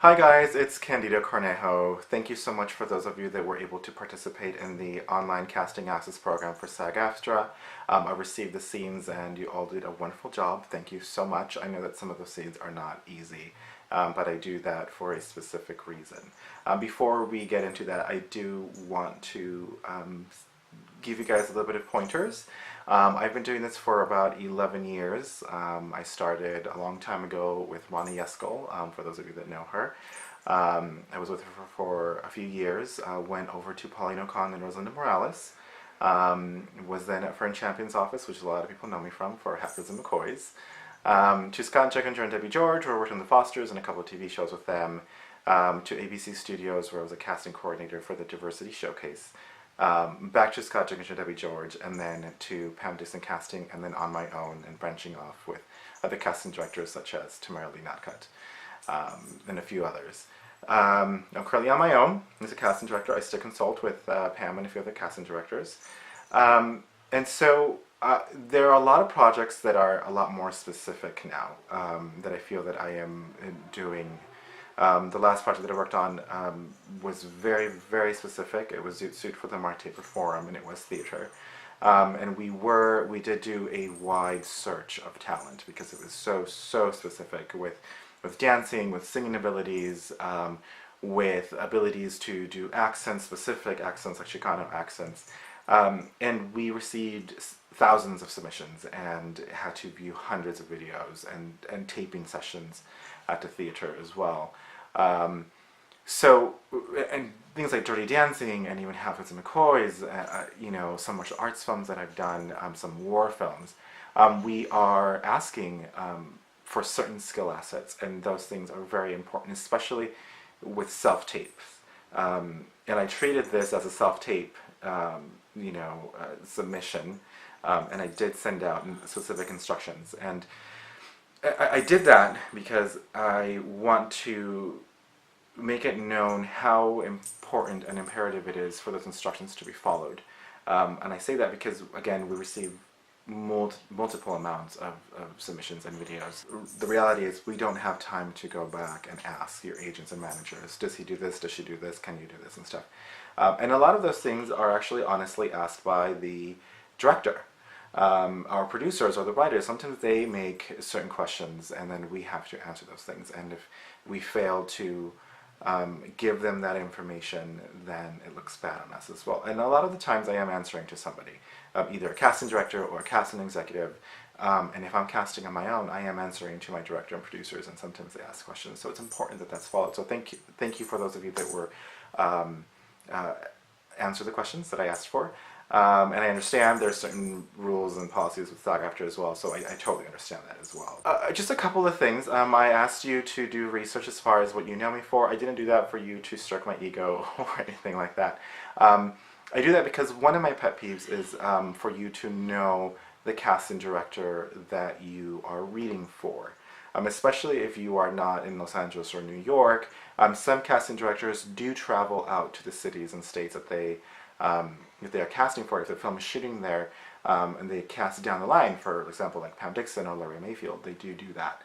Hi guys, it's Candido Cornejo. Thank you so much for those of you that were able to participate in the online casting access program for SAG-AFTRA. I received the scenes and you all did a wonderful job. Thank you so much. I know that some of those scenes are not easy, but I do that for a specific reason. Before we get into that, I do want to give you guys a little bit of pointers. I've been doing this for about 11 years. I started a long time ago with Ronnie Yeskel, for those of you that know her. I was with her for a few years, went over to Pauline O'Con and Rosalinda Morales, was then at Fern Champion's office, which a lot of people know me from, for Heifers and McCoys. To Scott and Chicken and Debbie George, where I worked on The Fosters and a couple of TV shows with them. To ABC Studios, where I was a casting coordinator for the Diversity Showcase. Back to Scott Jenkins and Debbie George, and then to Pam Dixon Casting, and then on my own and branching off with other casting directors such as Tamara Lee Notcutt, and a few others. I'm currently on my own as a casting director. I still consult with Pam and a few other casting directors. And so there are a lot of projects that are a lot more specific now that I feel that I am doing. The last project that I worked on was very, very specific. It was Zoot Suit for the Marte Forum, and it was theater. And we did do a wide search of talent because it was so specific with dancing, with singing abilities, with abilities to do accents, specific accents like Chicano accents. And we received thousands of submissions and had to view hundreds of videos and taping sessions at the theater as well. And things like Dirty Dancing and even Heifers and McCoys, some martial arts films that I've done, some war films, we are asking for certain skill assets, and those things are very important, especially with self-tapes. And I treated this as a self-tape, submission, and I did send out specific instructions. And I did that because I want to make it known how important and imperative it is for those instructions to be followed. And I say that because, again, we receive multiple amounts of submissions and videos. The reality is we don't have time to go back and ask your agents and managers, does he do this, does she do this, can you do this, and stuff. And a lot of those things are actually honestly asked by the director. Our producers or the writers, sometimes they make certain questions and then we have to answer those things, and if we fail to give them that information, then it looks bad on us as well. And a lot of the times I am answering to somebody, either a casting director or a casting executive, and if I'm casting on my own, I am answering to my director and producers, and sometimes they ask questions, so it's important that that's followed. So thank you for those of you that were answer the questions that I asked for. And I understand there's certain rules and policies with SAG-AFTRA as well, so I totally understand that as well. Just a couple of things. I asked you to do research as far as what you know me for. I didn't do that for you to stroke my ego or anything like that. I do that because one of my pet peeves is for you to know the casting director that you are reading for. Especially if you are not in Los Angeles or New York. Some casting directors do travel out to the cities and states that they if they are casting for, if the film is shooting there, and they cast down the line, for example, like Pam Dixon or Laurie Mayfield, they do that.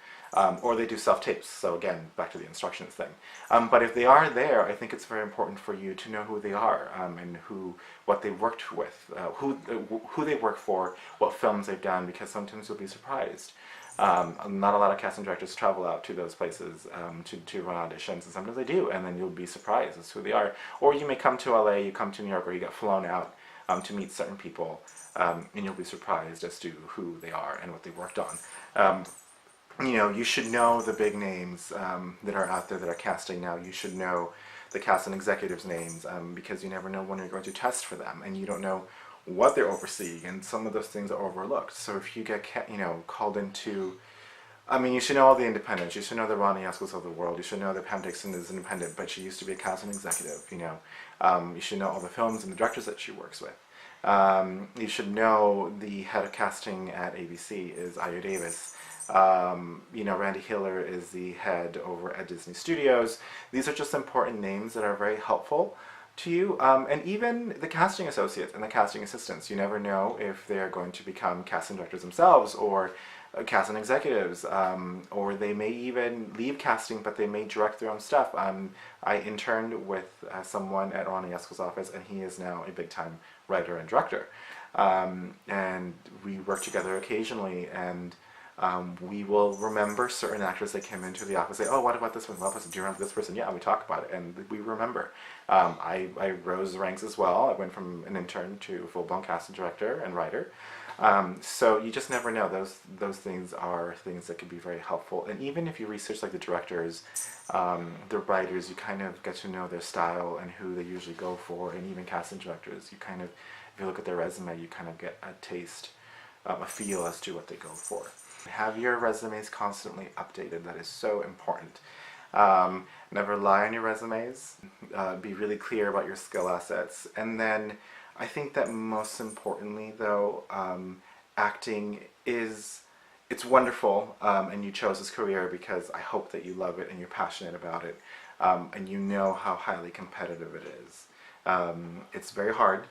Or they do self-tapes, so again, back to the instructions thing. But if they are there, I think it's very important for you to know who they are, and what they worked with, who they work for, what films they've done, because sometimes you'll be surprised. Not a lot of casting directors travel out to those places to run auditions, and sometimes they do, and then you'll be surprised as to who they are. Or you may come to LA, you come to New York, or you get flown out to meet certain people, and you'll be surprised as to who they are and what they worked on. You should know the big names that are out there that are casting now. You should know the casting executives' names, because you never know when you're going to test for them, and you don't know what they're overseeing, and some of those things are overlooked. So if you get called into, you should know all the independents. You should know the Ronnie Yaskels of the world. You should know that Pam Dixon is independent, but she used to be a casting executive. You should know all the films and the directors that she works with. You should know the head of casting at ABC is Ayo Davis. Randy Hiller is the head over at Disney Studios. These are just important names that are very helpful to you, and even the casting associates and the casting assistants. You never know if they're going to become casting directors themselves, or casting executives, or they may even leave casting, but they may direct their own stuff. I interned with someone at Ronnie Esco's office, and he is now a big-time writer and director. And we work together occasionally, and we will remember certain actors that came into the office, say, oh, what about this one? What was, do you remember this person? Yeah, we talk about it, and we remember. I rose ranks as well. I went from an intern to full-blown casting director and writer. So you just never know. Those things are things that can be very helpful. And even if you research like the directors, the writers, you kind of get to know their style and who they usually go for. And even casting directors, you kind of, if you look at their resume, you kind of get a taste, a feel as to what they go for. Have your resumes constantly updated. That is so important. Never lie on your resumes. Be really clear about your skill assets. And then I think that most importantly, though, acting it's wonderful, and you chose this career because I hope that you love it and you're passionate about it, and you know how highly competitive it is. It's very hard.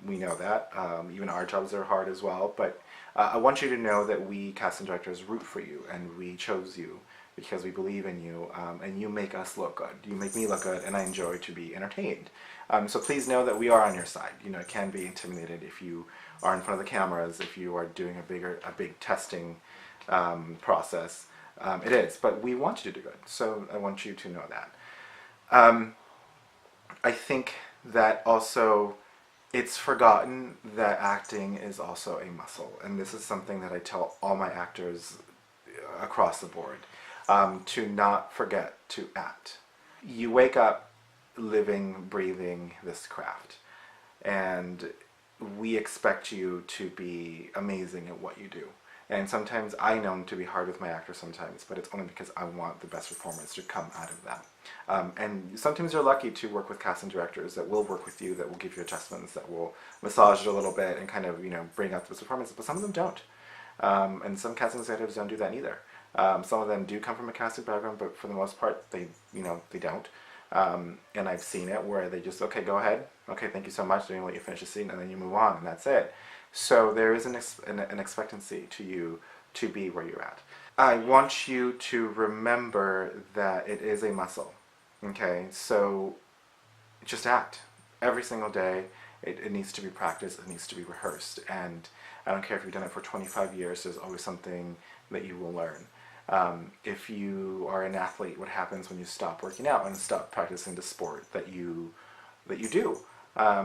We know that. Even our jobs are hard as well, but I want you to know that we casting directors root for you, and we chose you because we believe in you, and you make us look good. You make me look good, and I enjoy to be entertained. So please know that we are on your side. You know, it can be intimidated if you are in front of the cameras, if you are doing a big testing process. It is, but we want you to do good. So I want you to know that. I think that also it's forgotten that acting is also a muscle, and this is something that I tell all my actors across the board, to not forget to act. You wake up living, breathing this craft, and we expect you to be amazing at what you do. And sometimes I know to be hard with my actors sometimes, but it's only because I want the best performance to come out of that. And sometimes you're lucky to work with casting directors that will work with you, that will give you adjustments, that will massage it a little bit and kind of, you know, bring out the best performance, but some of them don't. And some casting executives don't do that either. Some of them do come from a casting background, but for the most part, they don't. And I've seen it where they just, okay, go ahead. Okay, thank you so much. Then let you finish the scene, and then you move on, and that's it. So there is an expectancy to you to be where you're at. I want you to remember that it is a muscle. Okay, so just act every single day. It needs to be practiced. It needs to be rehearsed. And I don't care if you've done it for 25 years. There's always something that you will learn. If you are an athlete, what happens when you stop working out and stop practicing the sport that you do?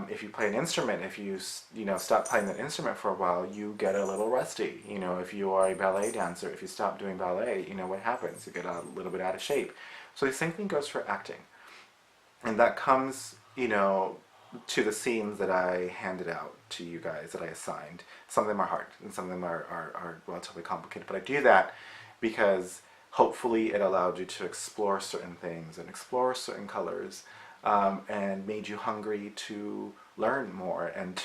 If you play an instrument, if you stop playing that instrument for a while, you get a little rusty. You know, if you are a ballet dancer, if you stop doing ballet, you know what happens? You get a little bit out of shape. So the same thing goes for acting, and that comes, you know, to the scenes that I handed out to you guys, that I assigned. Some of them are hard, and some of them are relatively complicated. But I do that because hopefully it allowed you to explore certain things and explore certain colors, and made you hungry to learn more and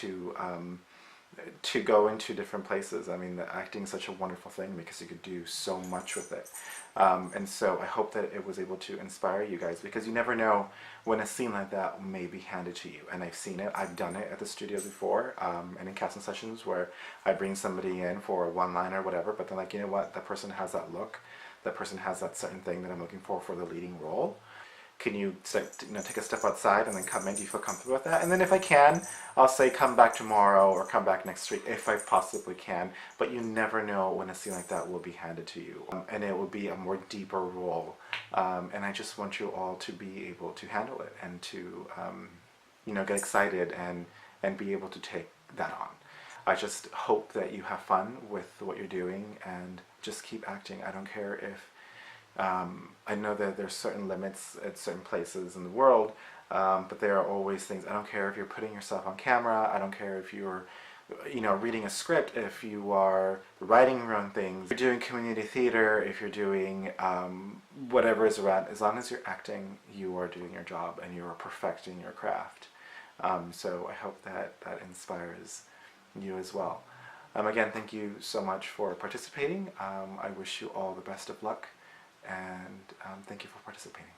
to go into different places. I mean, the acting is such a wonderful thing because you could do so much with it. And so I hope that it was able to inspire you guys, because you never know when a scene like that may be handed to you. And I've seen it. I've done it at the studio before, and in casting sessions where I bring somebody in for a one-liner or whatever, but then, like, you know what, that person has that look, that person has that certain thing that I'm looking for the leading role. Can you take a step outside and then come in? Do you feel comfortable with that? And then if I can, I'll say come back tomorrow or come back next week if I possibly can. But you never know when a scene like that will be handed to you. And it will be a more deeper role. And I just want you all to be able to handle it and to get excited and be able to take that on. I just hope that you have fun with what you're doing and just keep acting. I don't care if I know that there's certain limits at certain places in the world, but there are always things. I don't care if you're putting yourself on camera. I don't care if you're, reading a script, if you are writing your own things, if you're doing community theater, if you're doing whatever is around. As long as you're acting, you are doing your job and you are perfecting your craft. So I hope that inspires you as well. Again, thank you so much for participating. I wish you all the best of luck. And thank you for participating.